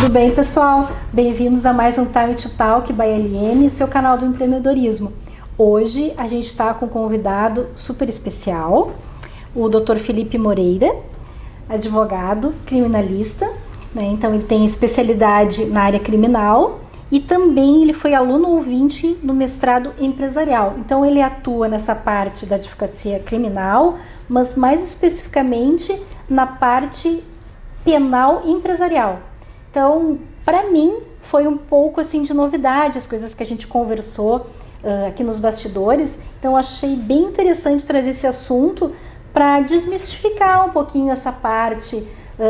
Tudo bem, pessoal? Bem-vindos a mais um Time to Talk by LM, o seu canal do empreendedorismo. Hoje a gente está com um convidado super especial, o Dr. Felipe Moreira, advogado, criminalista, né? Então ele tem especialidade na área criminal e também ele foi aluno ouvinte no mestrado empresarial. Então ele atua nessa parte da advocacia criminal, mas mais especificamente na parte penal e empresarial. Então, para mim, foi um pouco assim de novidade as coisas que a gente conversou aqui nos bastidores. Então, achei bem interessante trazer esse assunto para desmistificar um pouquinho essa parte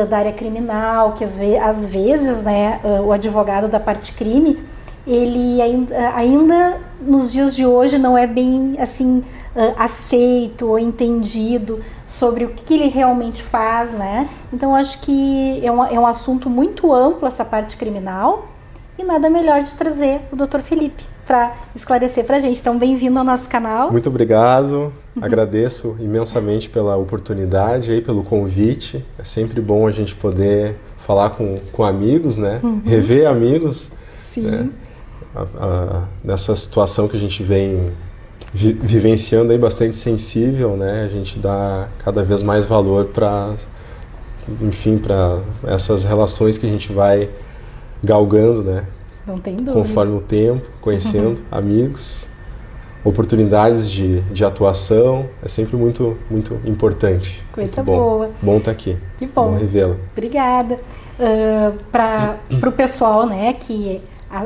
da área criminal, que às vezes, né, o advogado da parte crime, ele ainda nos dias de hoje não é bem assim aceito ou entendido sobre o que ele realmente faz, né? Então acho que é um assunto muito amplo essa parte criminal e nada melhor de trazer o Dr. Felipe para esclarecer para a gente. Então bem-vindo ao nosso canal. Muito obrigado, agradeço imensamente pela oportunidade aí, pelo convite. É sempre bom a gente poder falar com amigos, né? Rever amigos. Sim. Né? Nessa situação que a gente vem vivenciando aí bastante sensível, né? A gente dá cada vez mais valor para, enfim, para essas relações que a gente vai galgando, né? Não tem dúvida. Conforme o tempo, conhecendo amigos, oportunidades de atuação, é sempre muito, muito importante. Coisa muito bom. boa. Bom estar aqui. Que bom. Bom revê-la. Obrigada. Para o pessoal, né, que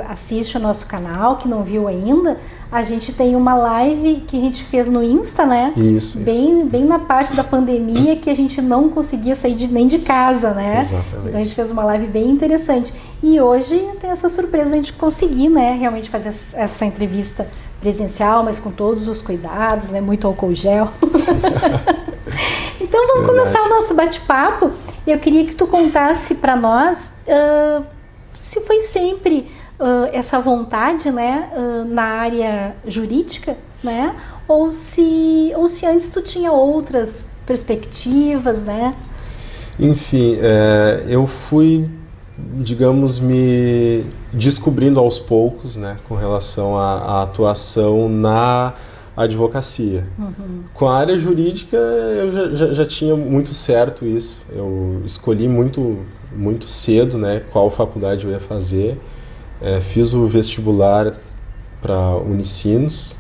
assiste o nosso canal, que não viu ainda, a gente tem uma live que a gente fez no Insta, né? Isso. Bem na parte da pandemia que a gente não conseguia sair nem de casa, né? Exatamente. Então a gente fez uma live bem interessante. E hoje tem essa surpresa de a gente conseguir, né, realmente fazer essa entrevista presencial, mas com todos os cuidados, né? Muito álcool gel. Então vamos começar o nosso bate-papo. Eu queria que tu contasse para nós se foi sempre essa vontade, né, na área jurídica, né, ou se antes tu tinha outras perspectivas, né? Enfim, eu fui, digamos, me descobrindo aos poucos, né, com relação à atuação na advocacia. Com a área jurídica eu já tinha muito certo isso. Eu escolhi muito cedo, né, qual faculdade eu ia fazer. Fiz o vestibular para Unicinos,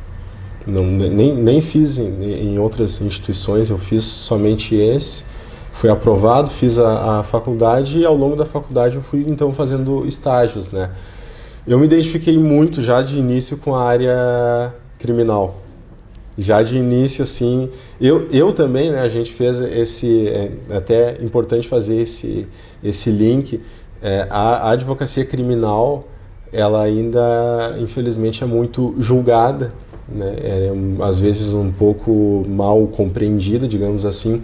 nem fiz em outras instituições, eu fiz somente esse. Fui aprovado, fiz a faculdade e ao longo da faculdade eu fui então fazendo estágios, né? Eu me identifiquei muito já de início com a área criminal. Já de início, assim, eu também, né, a gente fez até importante fazer esse link, a advocacia criminal, ela ainda, infelizmente, é muito julgada, né? Às vezes um pouco mal compreendida, digamos assim.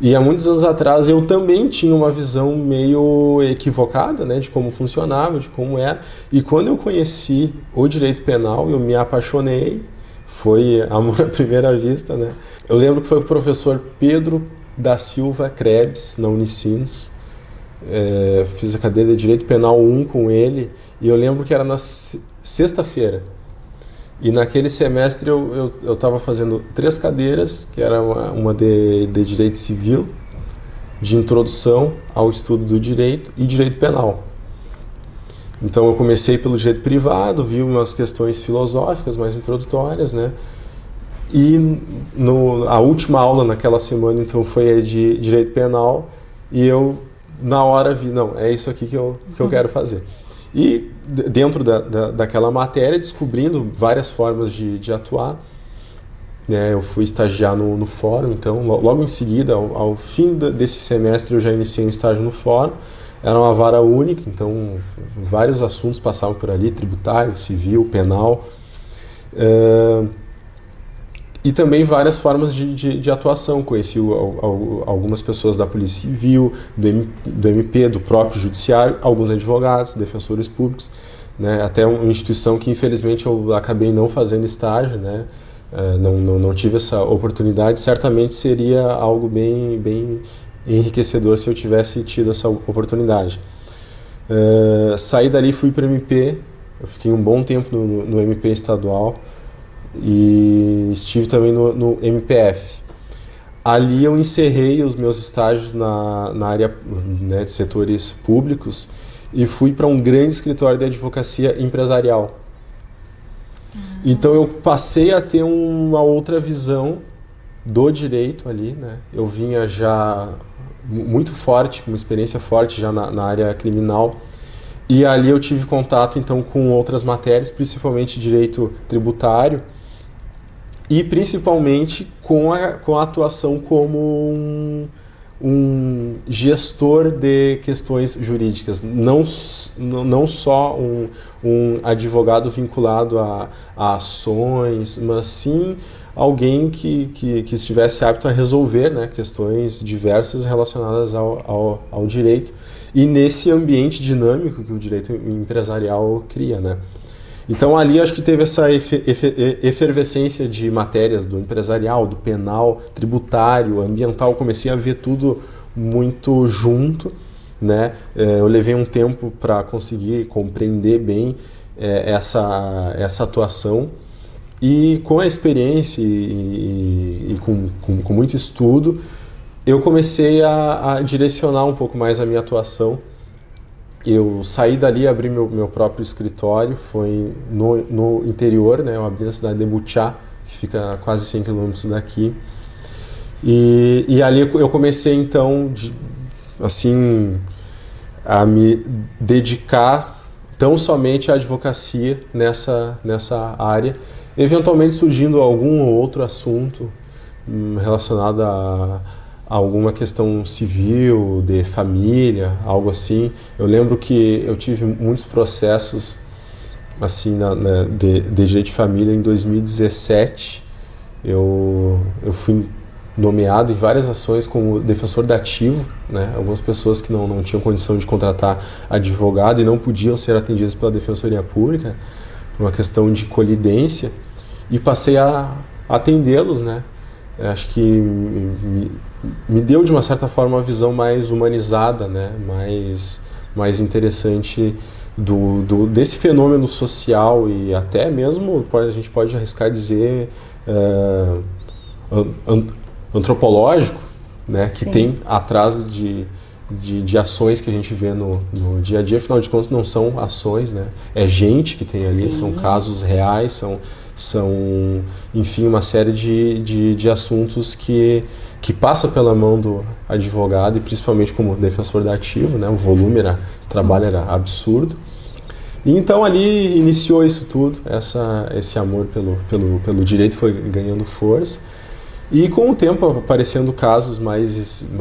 E há muitos anos atrás eu também tinha uma visão meio equivocada, né, de como funcionava, de como era. E quando eu conheci o direito penal, eu me apaixonei, foi amor à primeira vista, né? Eu lembro que foi o professor Pedro da Silva Krebs, na Unicinos. Fiz a cadeira de Direito Penal 1 com ele, e eu lembro que era na sexta-feira. E naquele semestre eu estava fazendo 3 cadeiras, que era uma de Direito Civil, de Introdução ao Estudo do Direito e Direito Penal. Então eu comecei pelo direito privado, vi umas questões filosóficas mais introdutórias, né? E a última aula naquela semana então foi a de Direito Penal, e eu na hora vi, não, é isso aqui que eu quero fazer. E dentro daquela matéria, descobrindo várias formas de atuar, né, eu fui estagiar no fórum, então logo em seguida, ao fim desse semestre, eu já iniciei um estágio no fórum. Era uma vara única, então vários assuntos passavam por ali, tributário, civil, penal. E também várias formas de atuação. Conheci algumas pessoas da Polícia Civil, do MP, do próprio Judiciário, alguns advogados, defensores públicos, né? Até uma instituição que infelizmente eu acabei não fazendo estágio, né? Não tive essa oportunidade. Certamente seria algo bem enriquecedor se eu tivesse tido essa oportunidade. Saí dali, fui para o MP, eu fiquei um bom tempo no MP estadual e estive também no MPF. Ali eu encerrei os meus estágios na área, né, de setores públicos e fui para um grande escritório de advocacia empresarial. Então eu passei a ter uma outra visão do direito ali, né? Eu vinha já muito forte, com uma experiência forte já na área criminal, e ali eu tive contato então com outras matérias, principalmente direito tributário, e principalmente com a atuação como um gestor de questões jurídicas, não só um advogado vinculado a ações, mas sim alguém que estivesse apto a resolver, né, questões diversas relacionadas ao direito, e nesse ambiente dinâmico que o direito empresarial cria, né? Então ali acho que teve essa efervescência de matérias do empresarial, do penal, tributário, ambiental, comecei a ver tudo muito junto, né? Eu levei um tempo para conseguir compreender bem essa atuação, e com a experiência e com muito estudo, eu comecei a direcionar um pouco mais a minha atuação. Eu saí dali, abri meu próprio escritório, foi no interior, né? Eu abri na cidade de Butiá, que fica a quase 100 quilômetros daqui. E ali eu comecei, então, assim, a me dedicar tão somente à advocacia nessa área, eventualmente surgindo algum outro assunto relacionado a alguma questão civil, de família, algo assim. Eu lembro que eu tive muitos processos assim de direito de família. Em 2017 eu fui nomeado em várias ações como defensor dativo, né? Algumas pessoas que não tinham condição de contratar advogado e não podiam ser atendidas pela Defensoria Pública, por uma questão de colidência, e passei a atendê-los, né? Acho que me deu, de uma certa forma, uma visão mais humanizada, né? mais interessante desse fenômeno social, e até mesmo a gente pode arriscar dizer antropológico, né? Que tem atrás de ações que a gente vê no dia a dia. Afinal de contas, não são ações, né? É gente que tem ali, são casos reais, são, enfim, uma série de assuntos que passa pela mão do advogado, e principalmente como defensor dativo, né? O volume de trabalho era absurdo. E então ali iniciou isso tudo, esse amor pelo direito foi ganhando força, e com o tempo aparecendo casos mais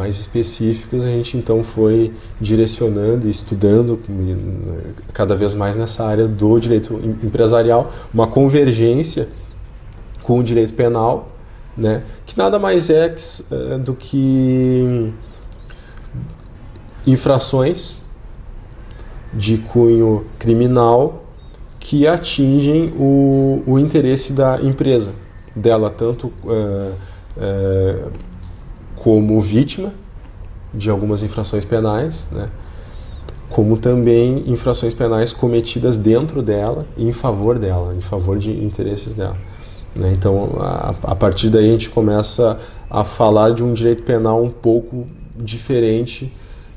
específicos, a gente então foi direcionando e estudando cada vez mais nessa área do direito empresarial, uma convergência com o direito penal, né, que nada mais é do que infrações de cunho criminal que atingem o interesse da empresa, dela tanto como vítima de algumas infrações penais, né, como também infrações penais cometidas dentro dela e em favor dela, em favor de interesses dela, né? Então, a partir daí a gente começa a falar de um direito penal um pouco diferente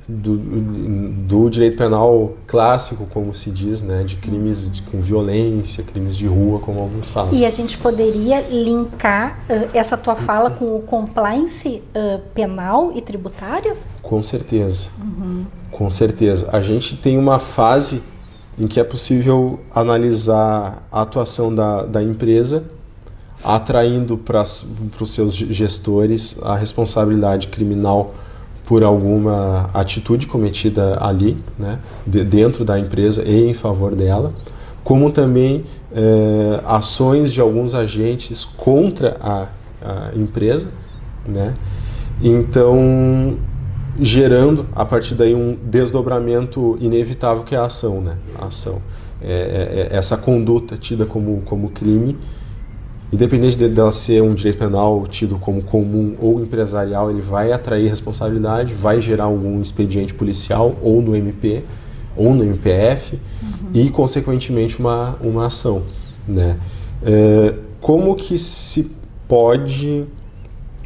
do direito penal clássico, como se diz, né, de crimes com violência, crimes de rua, como alguns falam. E a gente poderia linkar essa tua fala com o compliance penal e tributário? Com certeza. Com certeza. A gente tem uma fase em que é possível analisar a atuação da empresa, atraindo para os seus gestores a responsabilidade criminal por alguma atitude cometida ali, né, dentro da empresa e em favor dela, como também ações de alguns agentes contra a empresa, né? Então, gerando a partir daí um desdobramento inevitável, que é a ação, né? A ação. Essa conduta tida como crime, independente dela ser um direito penal tido como comum ou empresarial, ele vai atrair responsabilidade, vai gerar algum expediente policial ou no MP, ou no MPF e, consequentemente, uma ação, né? Como que se pode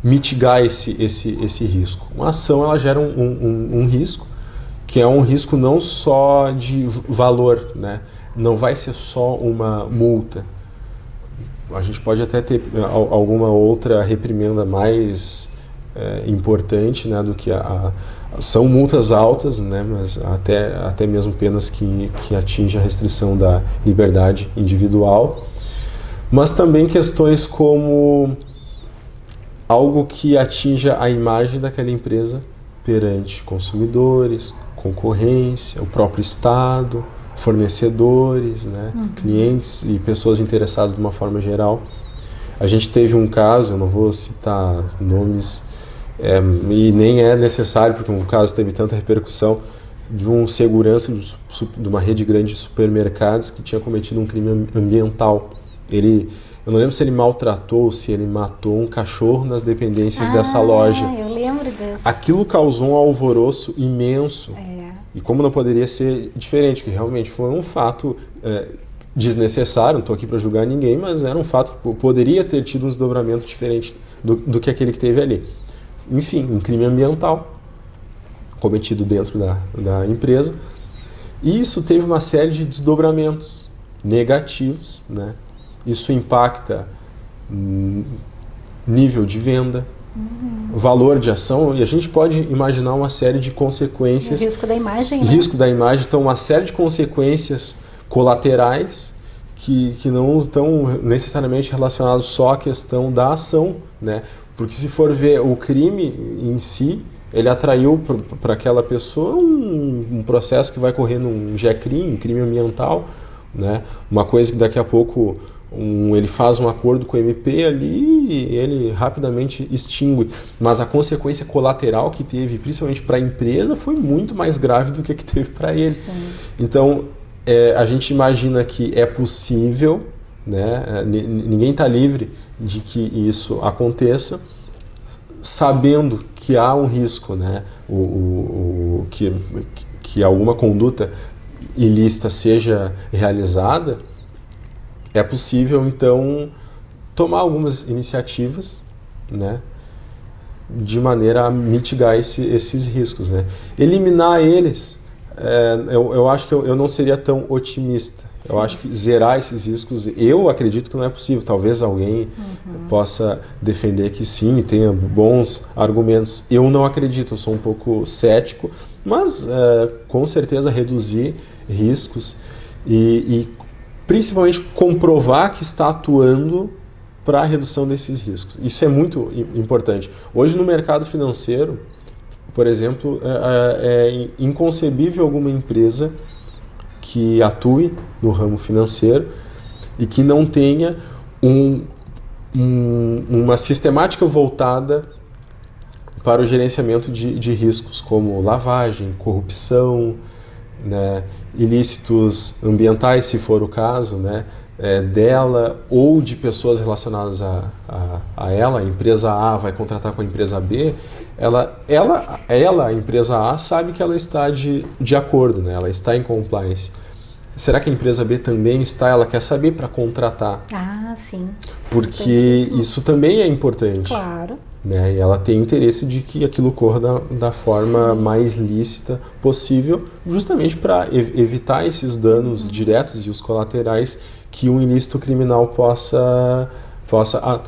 mitigar esse risco? Uma ação, ela gera um risco, que é um risco não só de valor, né? Não vai ser só uma multa. A gente pode até ter alguma outra reprimenda mais importante, né, do que são multas altas, né, mas até mesmo penas que atingem a restrição da liberdade individual, mas também questões como algo que atinja a imagem daquela empresa perante consumidores, concorrência, o próprio Estado, fornecedores, né, clientes e pessoas interessadas de uma forma geral. A gente teve um caso, eu não vou citar nomes, e nem é necessário, porque o caso teve tanta repercussão, de um segurança de uma rede grande de supermercados que tinha cometido um crime ambiental. Eu não lembro se ele maltratou ou se ele matou um cachorro nas dependências dessa loja. Eu lembro disso. Aquilo causou um alvoroço imenso. E como não poderia ser diferente, que realmente foi um fato desnecessário, não estou aqui para julgar ninguém, mas era um fato que poderia ter tido um desdobramento diferente do que aquele que teve ali. Enfim, um crime ambiental cometido dentro da empresa. E isso teve uma série de desdobramentos negativos, né? Isso impacta nível de venda, valor de ação, e a gente pode imaginar uma série de consequências. E o risco da imagem, né? Risco da imagem, então uma série de consequências colaterais que não estão necessariamente relacionadas só à questão da ação, né? Porque se for ver o crime em si, ele atraiu para aquela pessoa um processo que vai correr num GECRIM, um crime ambiental, né? Uma coisa que daqui a pouco ele faz um acordo com o MP ali e ele rapidamente extingue. Mas a consequência colateral que teve, principalmente para a empresa, foi muito mais grave do que a que teve para ele. Sim. Então, a gente imagina que é possível, né? Ninguém está livre de que isso aconteça, sabendo que há um risco, né? Que alguma conduta ilícita seja realizada. É possível, então, tomar algumas iniciativas, né, de maneira a mitigar esses riscos, né? Eliminar eles, eu acho que eu não seria tão otimista. Sim. Eu acho que zerar esses riscos, eu acredito que não é possível. Talvez alguém possa defender que sim, e tenha bons argumentos. Eu não acredito, eu sou um pouco cético, mas com certeza reduzir riscos e principalmente comprovar que está atuando para a redução desses riscos. Isso é muito importante. Hoje no mercado financeiro, por exemplo, é inconcebível alguma empresa que atue no ramo financeiro e que não tenha uma sistemática voltada para o gerenciamento de riscos, como lavagem, corrupção, né, ilícitos ambientais, se for o caso, né, dela ou de pessoas relacionadas a ela. A empresa A vai contratar com a empresa B, a empresa A, sabe que ela está de acordo, né, ela está em compliance. Será que a empresa B também está? Ela quer saber para contratar. Ah, sim. Porque isso também é importante. Claro. Né? E ela tem interesse de que aquilo corra da forma mais lícita possível, justamente para evitar esses danos diretos e os colaterais que um ilícito criminal possa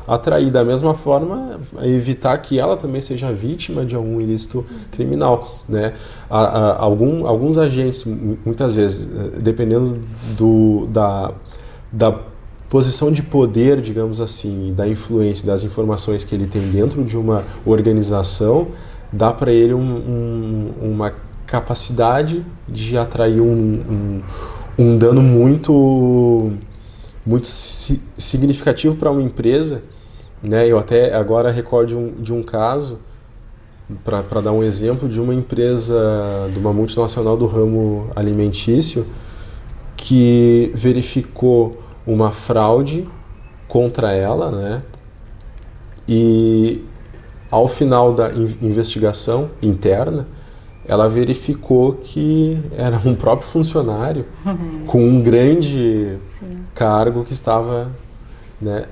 atrair. Da mesma forma, evitar que ela também seja vítima de algum ilícito criminal, né? Alguns agentes, muitas vezes, dependendo da posição de poder, digamos assim, da influência, das informações que ele tem dentro de uma organização, dá para ele uma capacidade de atrair um dano muito significativo para uma empresa, né? Eu até agora recordo de um caso, para dar um exemplo, de uma empresa, de uma multinacional do ramo alimentício, que verificou uma fraude contra ela, né? E ao final da investigação interna, ela verificou que era um próprio funcionário com um grande cargo que estava, né,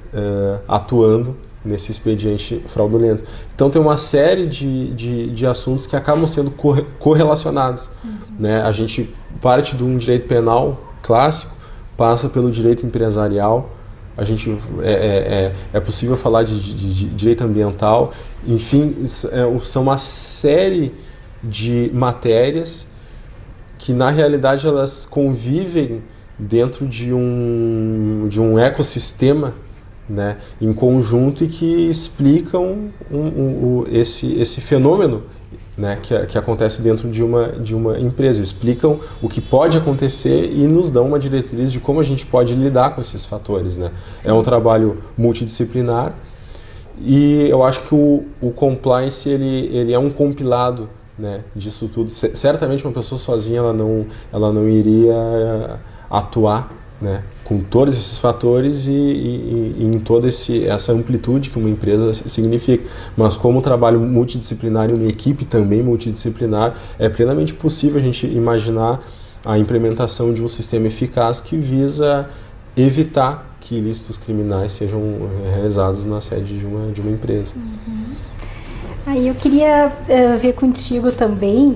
atuando nesse expediente fraudulento. Então tem uma série de assuntos que acabam sendo correlacionados. Né? A gente parte de um direito penal clássico, passa pelo direito empresarial, a gente é possível falar de direito ambiental, enfim, são uma série de matérias que na realidade elas convivem dentro de um ecossistema, né, em conjunto, e que explicam esse fenômeno, né, que acontece dentro de uma empresa, explicam o que pode acontecer e nos dão uma diretriz de como a gente pode lidar com esses fatores, né? É um trabalho multidisciplinar e eu acho que o compliance ele é um compilado, né, disso tudo. Certamente uma pessoa sozinha ela não iria atuar, né, com todos esses fatores e em toda essa amplitude que uma empresa significa. Mas como um trabalho multidisciplinar e uma equipe também multidisciplinar, é plenamente possível a gente imaginar a implementação de um sistema eficaz que visa evitar que ilícitos criminais sejam realizados na sede de uma empresa. Aí eu queria ver contigo também,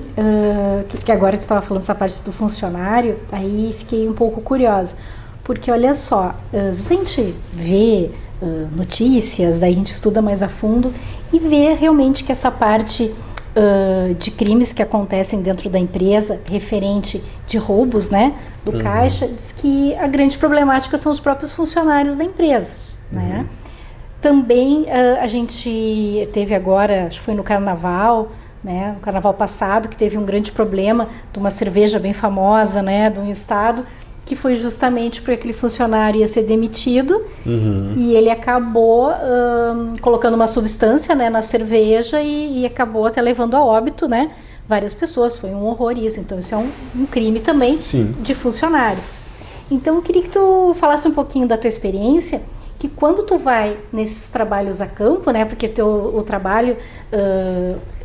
que agora tu estava falando essa parte do funcionário, aí fiquei um pouco curiosa. Porque olha só, a gente vê notícias, daí a gente estuda mais a fundo e vê realmente que essa parte de crimes que acontecem dentro da empresa, referente de roubos, né, do caixa, diz que a grande problemática são os próprios funcionários da empresa, né? Também a gente teve agora, acho que foi no carnaval, né, no carnaval passado, que teve um grande problema de uma cerveja bem famosa, né, de um estado, que foi justamente porque aquele funcionário ia ser demitido e ele acabou colocando uma substância, né, na cerveja e acabou até levando a óbito, né, várias pessoas. Foi um horror isso. Então isso é um crime também de funcionários. Então eu queria que tu falasse um pouquinho da tua experiência, que quando tu vai nesses trabalhos a campo, né, porque o trabalho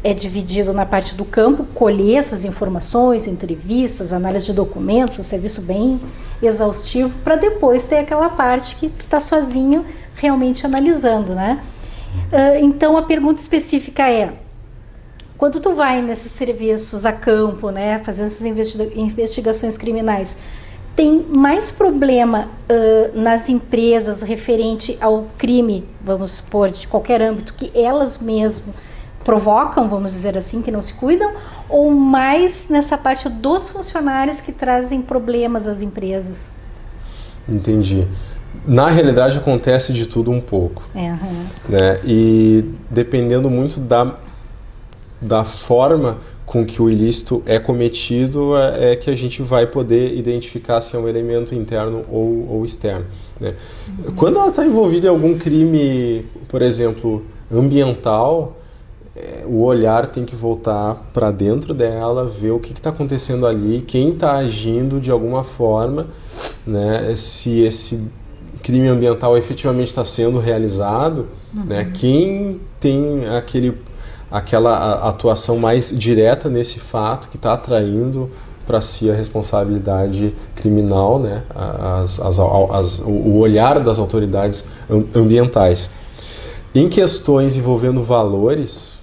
é dividido na parte do campo, colher essas informações, entrevistas, análise de documentos, um serviço bem exaustivo, para depois ter aquela parte que tu está sozinho realmente analisando, né? Então a pergunta específica é, quando tu vai nesses serviços a campo, né, fazendo essas investigações criminais, tem mais problema nas empresas referente ao crime, vamos supor, de qualquer âmbito, que elas mesmas provocam, vamos dizer assim, que não se cuidam, ou mais nessa parte dos funcionários que trazem problemas às empresas? Entendi. Na realidade acontece de tudo um pouco, né? E dependendo muito da forma com que o ilícito é cometido, é que a gente vai poder identificar se é um elemento interno ou externo, né? Quando ela está envolvida em algum crime, por exemplo, ambiental, o olhar tem que voltar para dentro dela, ver o que está acontecendo ali, quem está agindo de alguma forma, né? Se esse crime ambiental efetivamente está sendo realizado, né? Quem tem aquela atuação mais direta nesse fato que está atraindo para si a responsabilidade criminal, né? O olhar das autoridades ambientais. Em questões envolvendo valores,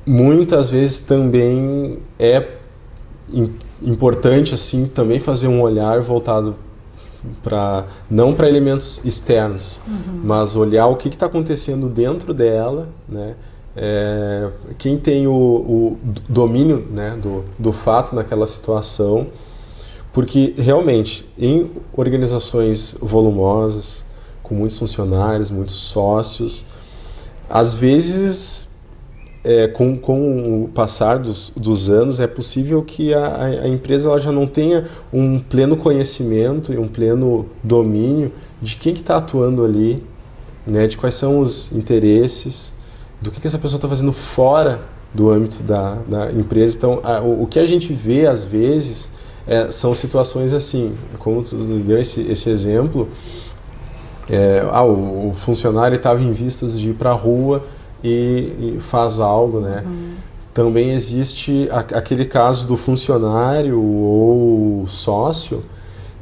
muitas vezes também é importante assim também fazer um olhar voltado não para elementos externos, mas olhar o que está acontecendo dentro dela, né? Quem tem o domínio, né, do fato naquela situação, porque realmente em organizações volumosas, com muitos funcionários, muitos sócios, às vezes com o passar dos anos é possível que a empresa ela já não tenha um pleno conhecimento e um pleno domínio de quem que está atuando ali, né, de quais são os interesses, do que essa pessoa está fazendo fora do âmbito da empresa. Então o que a gente vê às vezes são situações assim, como tu deu esse exemplo, o funcionário estava em vistas de ir para a rua e faz algo, né? também existe aquele caso do funcionário ou sócio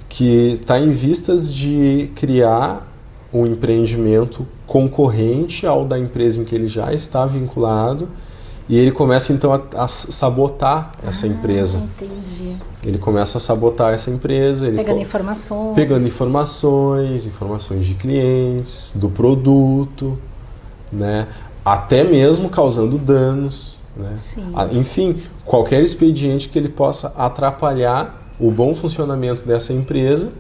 que está em vistas de criar um empreendimento concorrente ao da empresa em que ele já está vinculado, e ele começa então a sabotar essa empresa. Entendi. Ele começa a sabotar essa empresa. Pegando informações. Pegando informações de clientes, do produto, né? Até mesmo causando danos, né? Enfim, qualquer expediente que ele possa atrapalhar o bom funcionamento dessa empresa,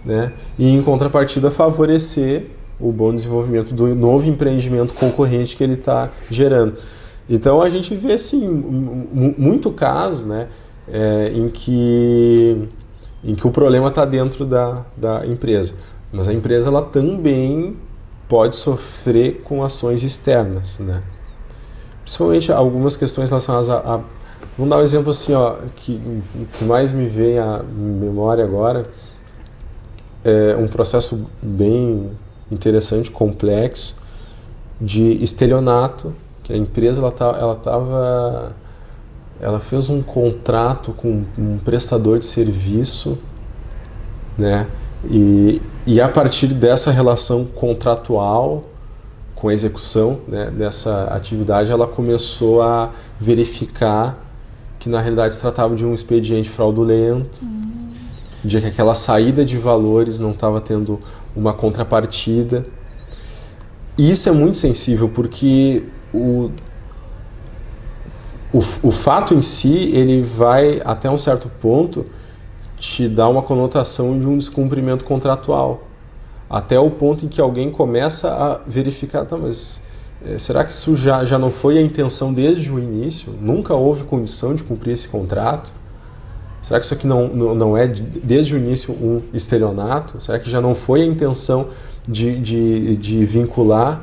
né? E em contrapartida favorecer o bom desenvolvimento do novo empreendimento concorrente que ele está gerando. Então a gente vê sim muito caso, né? Em que o problema está dentro da empresa, mas a empresa ela também pode sofrer com ações externas, né? Principalmente algumas questões relacionadas a vamos dar um exemplo assim, ó, que mais me vem à memória agora, é um processo bem interessante, complexo, de estelionato, que a empresa ela fez um contrato com um prestador de serviço, né? E a partir dessa relação contratual com a execução, né, dessa atividade, ela começou a verificar que na realidade se tratava de um expediente fraudulento, de que aquela saída de valores não estava tendo uma contrapartida. E isso é muito sensível, porque o fato em si, ele vai até um certo ponto te dar uma conotação de um descumprimento contratual, até o ponto em que alguém começa a verificar, tá, mas será que isso já não foi a intenção desde o início? Nunca houve condição de cumprir esse contrato? Será que isso aqui não é desde o início um estelionato? Será que já não foi a intenção de vincular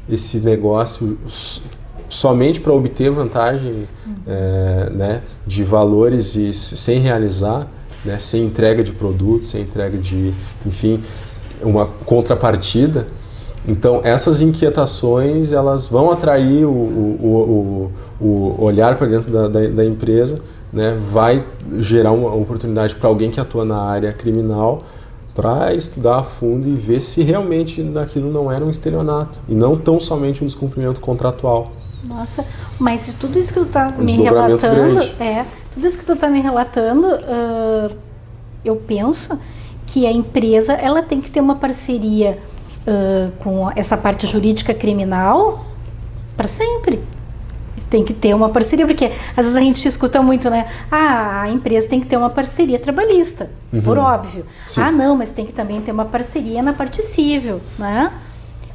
esse negócio somente para obter vantagem, né, de valores e sem realizar, né, sem entrega de produto, sem entrega de, enfim, uma contrapartida? Então essas inquietações elas vão atrair o olhar para dentro da empresa, né, vai gerar uma oportunidade para alguém que atua na área criminal para estudar a fundo e ver se realmente aquilo não era um estelionato e não tão somente um descumprimento contratual. Nossa, mas tudo isso que tu está me relatando, tudo isso que tu está me relatando, eu penso que a empresa ela tem que ter uma parceria com essa parte jurídica criminal para sempre. Tem que ter uma parceria, porque às vezes a gente escuta muito, né? A empresa tem que ter uma parceria trabalhista, por óbvio. Sim. Não, mas tem que também ter uma parceria na parte civil, né?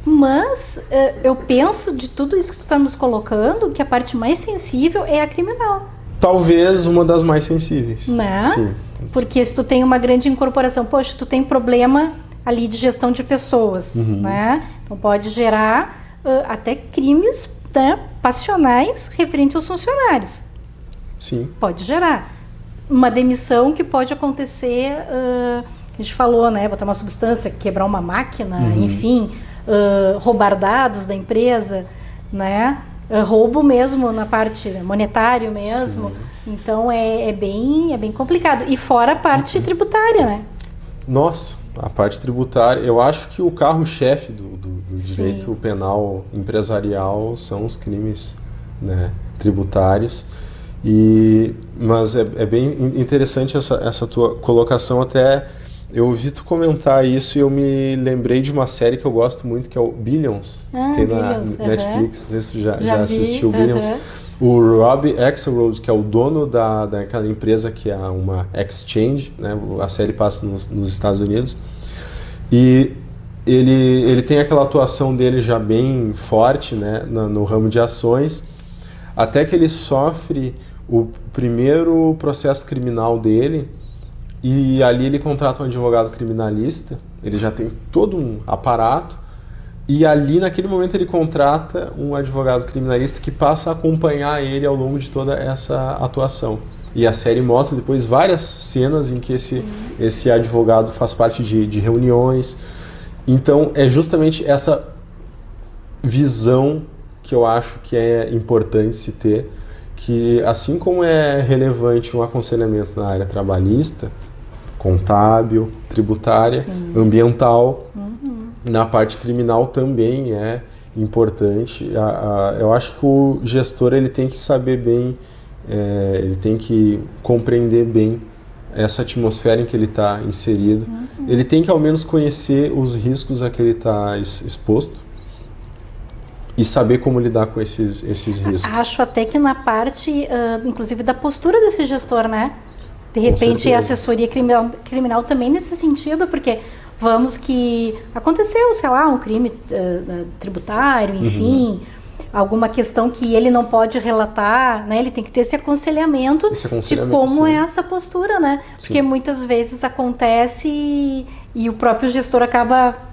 Mas eu penso, de tudo isso que tu está nos colocando, que a parte mais sensível é a criminal. Talvez uma das mais sensíveis. Né? Sim. Porque se tu tem uma grande incorporação, poxa, tu tem problema ali de gestão de pessoas, né? Então pode gerar até crimes, né, passionais referentes aos funcionários. Sim. Pode gerar. Uma demissão que pode acontecer, a gente falou, né? Botar uma substância, quebrar uma máquina, enfim, roubar dados da empresa, né? Roubo mesmo na parte monetário mesmo. Sim. Então é bem complicado. E fora a parte tributária, né? Nossa, a parte tributária, eu acho que o carro-chefe do direito penal empresarial são os crimes, né, tributários. Mas é bem interessante essa tua colocação. Até eu ouvi tu comentar isso e eu me lembrei de uma série que eu gosto muito, que é o Billions, que tem Billions, na Netflix. Não sei se tu já assistiu vi, Billions. O Rob Axelrod, que é o dono daquela empresa que é uma exchange, né? A série passa nos Estados Unidos, e ele tem aquela atuação dele já bem forte, né? No ramo de ações, até que ele sofre o primeiro processo criminal dele, e ali ele contrata um advogado criminalista. Ele já tem todo um aparato, e ali naquele momento ele contrata um advogado criminalista que passa a acompanhar ele ao longo de toda essa atuação. E a série mostra depois várias cenas em que esse advogado faz parte de reuniões. Então é justamente essa visão que eu acho que é importante se ter, que, assim como é relevante um aconselhamento na área trabalhista, contábil, tributária, Sim. ambiental, na parte criminal também é importante. Eu acho que o gestor ele tem que saber bem, ele tem que compreender bem essa atmosfera em que ele está inserido. Ele tem que ao menos conhecer os riscos a que ele está exposto e saber como lidar com esses riscos. Acho até que na parte, inclusive, da postura desse gestor, né? De repente, a assessoria criminal também nesse sentido, porque vamos que aconteceu, sei lá, um crime tributário, enfim, alguma questão que ele não pode relatar, né? Ele tem que ter esse aconselhamento de como é essa postura, né? Porque muitas vezes acontece e o próprio gestor acaba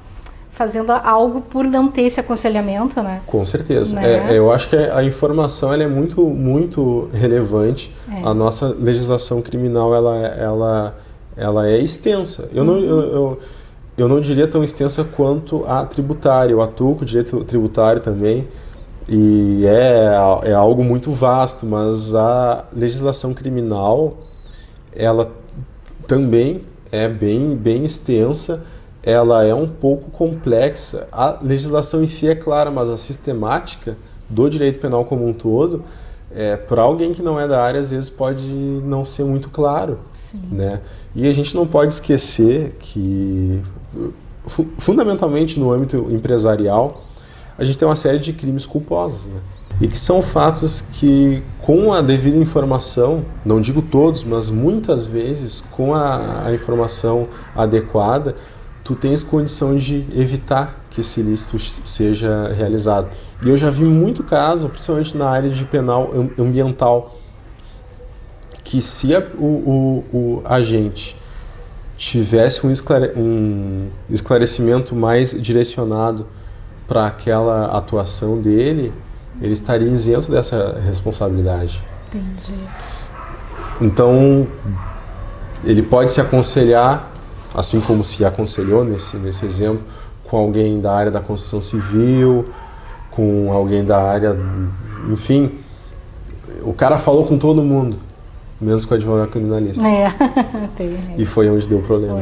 fazendo algo por não ter esse aconselhamento, né? Com certeza. Né? Eu acho que a informação ela é muito, muito relevante. A nossa legislação criminal ela é extensa. Eu não diria tão extensa quanto a tributária. Eu atuo com o direito tributário também e é algo muito vasto, mas a legislação criminal ela também é bem extensa. Ela é um pouco complexa. A legislação em si é clara, mas a sistemática do direito penal como um todo, para alguém que não é da área, às vezes pode não ser muito claro. Sim. Né? E a gente não pode esquecer que, fundamentalmente no âmbito empresarial, a gente tem uma série de crimes culposos, né? E que são fatos que, com a devida informação, não digo todos, mas muitas vezes, com a informação adequada, tu tens condição de evitar que esse ilícito seja realizado. E eu já vi muito caso, principalmente na área de penal ambiental, que se o agente tivesse um esclarecimento mais direcionado para aquela atuação dele, ele estaria isento dessa responsabilidade. Entendi. Então, ele pode se aconselhar, assim como se aconselhou nesse exemplo, com alguém da área da construção civil, com alguém da área... Enfim, o cara falou com todo mundo, menos com o advogado criminalista. E foi onde deu o problema.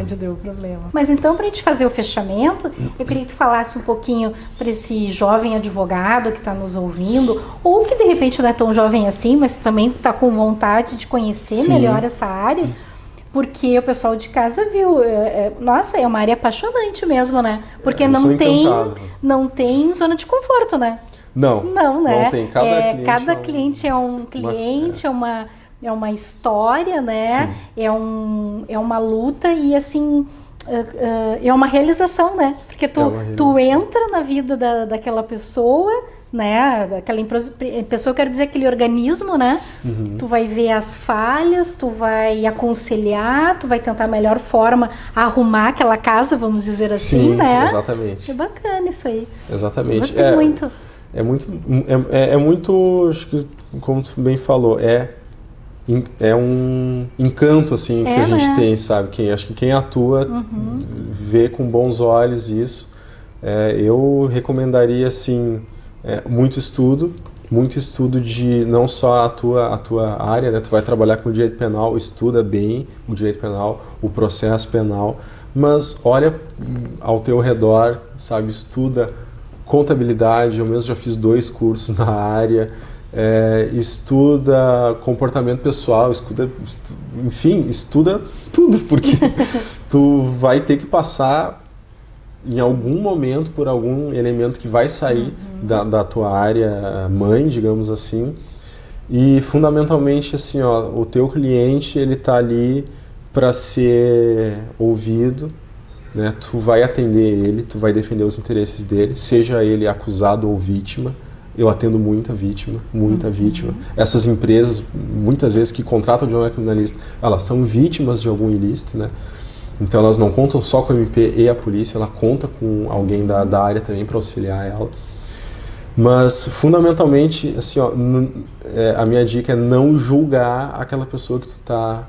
Mas então, para a gente fazer o fechamento, eu queria que tu falasse um pouquinho para esse jovem advogado que está nos ouvindo, ou que de repente não é tão jovem assim, mas também está com vontade de conhecer melhor essa área. Porque o pessoal de casa viu, nossa, é uma área apaixonante mesmo, né? Porque não tem zona de conforto, né? Não, né? Não tem. Cada cliente é um cliente, é uma história, né? Sim. É uma luta e, assim, é uma realização, né? Porque tu entra na vida daquela pessoa, né? Daquela pessoa, eu quero dizer, aquele organismo, né? Tu vai ver as falhas, tu vai aconselhar, tu vai tentar a melhor forma arrumar aquela casa, vamos dizer assim, Sim, né? Exatamente. Que bacana isso aí. Exatamente. Gostei muito. É muito, acho que, como tu bem falou, é um encanto assim que a gente tem, sabe? Acho que quem atua vê com bons olhos isso. Eu recomendaria assim muito estudo de não só a tua área, né? Tu vai trabalhar com o direito penal, estuda bem o direito penal, o processo penal, mas olha ao teu redor, sabe? Estuda contabilidade. Eu mesmo já fiz 2 cursos na área. Estuda comportamento pessoal, enfim, estuda tudo, porque tu vai ter que passar em algum momento por algum elemento que vai sair da tua área mãe, digamos assim, e fundamentalmente assim, o teu cliente ele tá ali para ser ouvido, né? Tu vai atender ele, tu vai defender os interesses dele, seja ele acusado ou vítima. Eu atendo muita vítima. Essas empresas, muitas vezes, que contratam de um criminalista, elas são vítimas de algum ilícito, né? Então elas não contam só com o MP e a polícia, ela conta com alguém da área também para auxiliar ela. Mas, fundamentalmente, assim, a minha dica é não julgar aquela pessoa que tu está,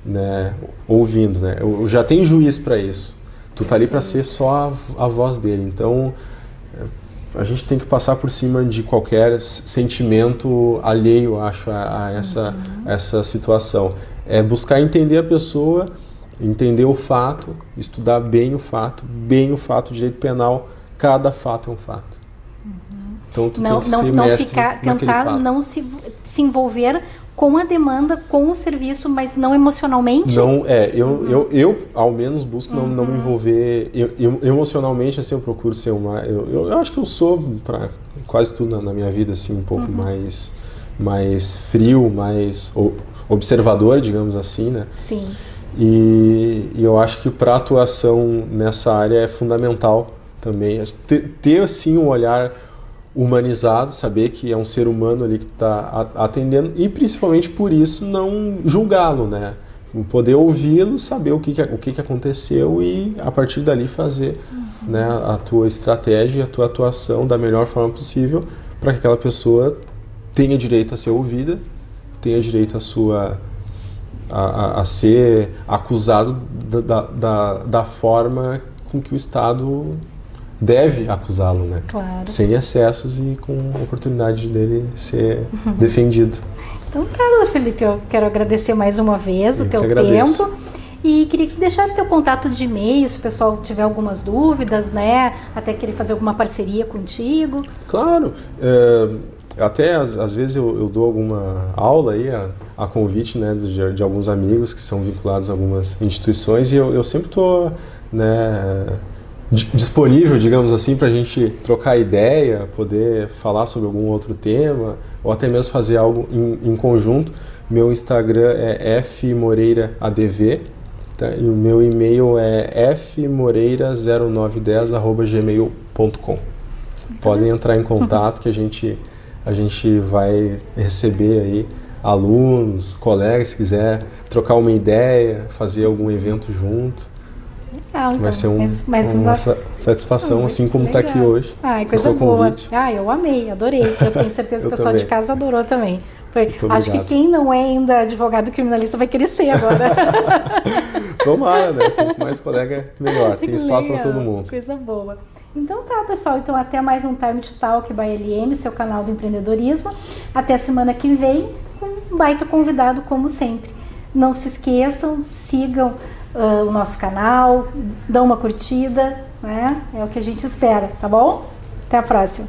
né, ouvindo, né? Eu já tenho juiz para isso. Tu tá ali para ser só a voz dele. Então, a gente tem que passar por cima de qualquer sentimento alheio, acho, a essa situação. É buscar entender a pessoa, entender o fato, estudar bem o fato, direito penal, cada fato é um fato. Então tu tem que ser mestre naquele fato. Tentar não se envolver com a demanda, com o serviço, mas não emocionalmente? Não, eu ao menos busco não me envolver emocionalmente, assim, eu procuro ser eu acho que eu sou, para quase tudo na minha vida, assim, um pouco mais frio, mais observador, digamos assim, né? Sim. E eu acho que para atuação nessa área é fundamental também ter assim um olhar humanizado, saber que é um ser humano ali que está atendendo e principalmente por isso não julgá-lo, né? Poder ouvi-lo, saber o que aconteceu e a partir dali fazer né, a tua estratégia, a tua atuação da melhor forma possível para que aquela pessoa tenha direito a ser ouvida, tenha direito a ser acusado da forma com que o Estado deve acusá-lo, né? Claro. Sem excessos e com a oportunidade dele ser defendido. Então tá, doutor Felipe, eu quero agradecer mais uma vez o teu tempo e queria que tu deixasse teu contato de e-mail, se o pessoal tiver algumas dúvidas, né? Até querer fazer alguma parceria contigo. Claro, até às vezes eu dou alguma aula aí a convite, né, de alguns amigos que são vinculados a algumas instituições e eu sempre estou, né, disponível, digamos assim, para a gente trocar ideia, poder falar sobre algum outro tema ou até mesmo fazer algo em conjunto. Meu Instagram é fmoreiraadv, tá? E o meu e-mail é fmoreira0910@gmail.com. Podem entrar em contato que a gente vai receber aí alunos, colegas, se quiser trocar uma ideia, fazer algum evento junto. Legal, então. Vai ser uma satisfação, assim como está aqui hoje. Ai, coisa boa. Eu amei, adorei. Eu tenho certeza que o pessoal de casa adorou também. Acho que quem não é ainda advogado criminalista vai querer ser agora. Tomara, né? Quanto mais colega, melhor. Tem espaço para todo mundo. Coisa boa. Então tá, pessoal. Então até mais um Time to Talk by LM, seu canal do empreendedorismo. Até a semana que vem, com um baita convidado, como sempre. Não se esqueçam, sigam o nosso canal, dão uma curtida, né? É o que a gente espera, tá bom? Até a próxima.